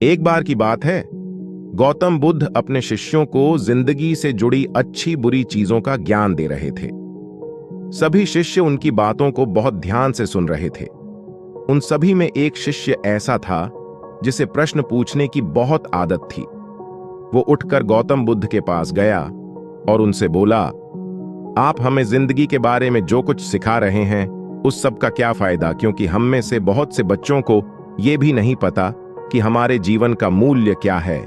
एक बार की बात है, गौतम बुद्ध अपने शिष्यों को जिंदगी से जुड़ी अच्छी बुरी चीजों का ज्ञान दे रहे थे। सभी शिष्य उनकी बातों को बहुत ध्यान से सुन रहे थे। उन सभी में एक शिष्य ऐसा था जिसे प्रश्न पूछने की बहुत आदत थी। वो उठकर गौतम बुद्ध के पास गया और उनसे बोला, आप हमें जिंदगी के बारे में जो कुछ सिखा रहे हैं उस सब का क्या फायदा, क्योंकि हम में से बहुत से बच्चों को यह भी नहीं पता कि हमारे जीवन का मूल्य क्या है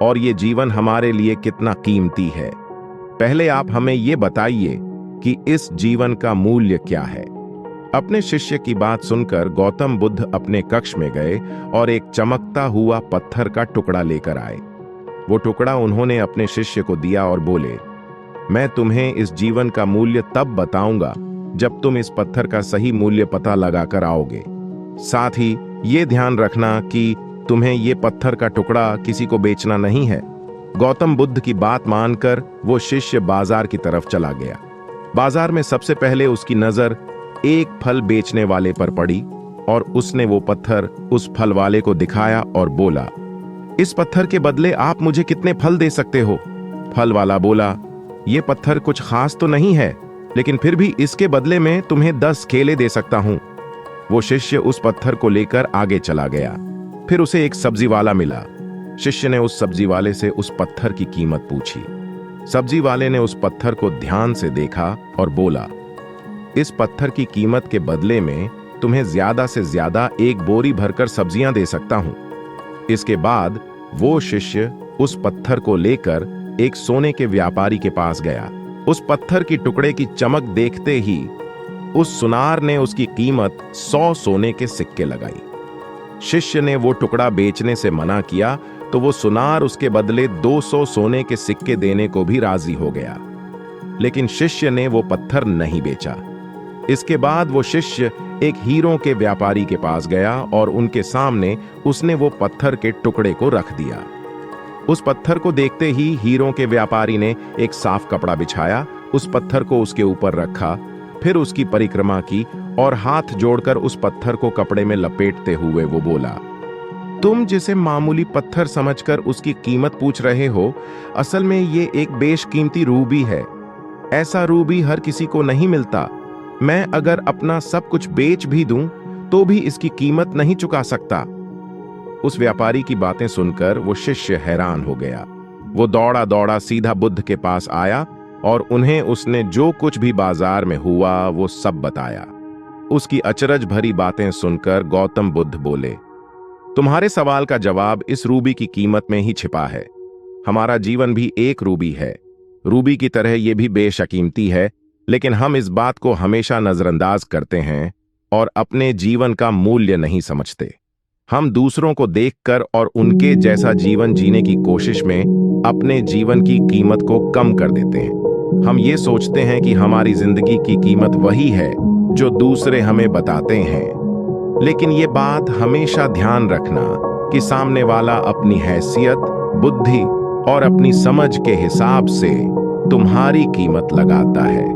और ये जीवन हमारे लिए कितना कीमती है। पहले आप हमें ये बताइए कि इस जीवन का मूल्य क्या है। अपने शिष्य की बात सुनकर गौतम बुद्ध अपने कक्ष में गए और एक चमकता हुआ पत्थर का टुकड़ा लेकर आए। वो टुकड़ा उन्होंने अपने शिष्य को दिया और बोले, मैं तुम्हें इस जीवन का मूल्य तब बताऊंगा जब तुम इस पत्थर का सही मूल्य पता लगाकर आओगे। साथ ही ये ध्यान रखना कि तुम्हें ये पत्थर का टुकड़ा किसी को बेचना नहीं है। गौतम बुद्ध की बात मानकर वो शिष्य बाजार की तरफ चला गया। बाजार में सबसे पहले उसकी नजर एक फल बेचने वाले पर पड़ी और उसने वो पत्थर उस फल वाले को दिखाया और बोला, इस पत्थर के बदले आप मुझे कितने फल दे सकते हो? फल वाला बोला, ये पत्थर कुछ खास तो नहीं है, लेकिन फिर भी इसके बदले में तुम्हें 10 केले दे सकता हूं। वो शिष्य उस पत्थर को लेकर आगे चला गया। फिर उसे एक सब्जी वाला मिला। शिष्य ने उस सब्जी वाले से उस पत्थर की कीमत पूछी। सब्जी वाले ने उस पत्थर को ध्यान से देखा और बोला, इस पत्थर की कीमत के बदले में तुम्हें ज्यादा से ज्यादा एक बोरी भरकर सब्जियां दे सकता हूं। इसके बाद वो शिष्य उस पत्थर को लेकर एक सोने के व्यापारी के पास गया। उस पत्थर की टुकड़े की चमक देखते ही उस सुनार ने उसकी कीमत 100 सोने के सिक्के लगाई। शिष्य ने वो टुकड़ा बेचने से मना किया तो वो सुनार उसके बदले 200 सोने के सिक्के देने को भी राजी हो गया, लेकिन शिष्य ने वो पत्थर नहीं बेचा। इसके बाद वो शिष्य एक हीरों के व्यापारी के पास गया और उनके सामने उसने वो पत्थर के टुकड़े को रख दिया। उस पत्थर को देखते ही हीरों के व्यापारी ने एक साफ कपड़ा बिछाया, उस पत्थर को उसके ऊपर रखा, फिर उसकी परिक्रमा की और हाथ जोड़कर उस पत्थर को कपड़े में लपेटते हुए वो बोला, तुम जिसे मामूली पत्थर समझकर उसकी कीमत पूछ रहे हो, असल में ये एक बेशकीमती रूबी है। ऐसा रूबी हर किसी को नहीं मिलता। मैं अगर अपना सब कुछ बेच भी दूं तो भी इसकी कीमत नहीं चुका सकता। उस व्यापारी की बातें सुनकर वो शिष्य हैरान हो गया। वो दौड़ा दौड़ा सीधा बुद्ध के पास आया और उन्हें उसने जो कुछ भी बाजार में हुआ वो सब बताया। उसकी अचरज भरी बातें सुनकर गौतम बुद्ध बोले, तुम्हारे सवाल का जवाब इस रूबी की कीमत में ही छिपा है। हमारा जीवन भी एक रूबी है। रूबी की तरह यह भी बेशकीमती है, लेकिन हम इस बात को हमेशा नजरअंदाज करते हैं और अपने जीवन का मूल्य नहीं समझते। हम दूसरों को देखकर और उनके जैसा जीवन जीने की कोशिश में अपने जीवन की कीमत को कम कर देते हैं। हम ये सोचते हैं कि हमारी जिंदगी की कीमत वही है जो दूसरे हमें बताते हैं, लेकिन ये बात हमेशा ध्यान रखना कि सामने वाला अपनी हैसियत, बुद्धि और अपनी समझ के हिसाब से तुम्हारी कीमत लगाता है।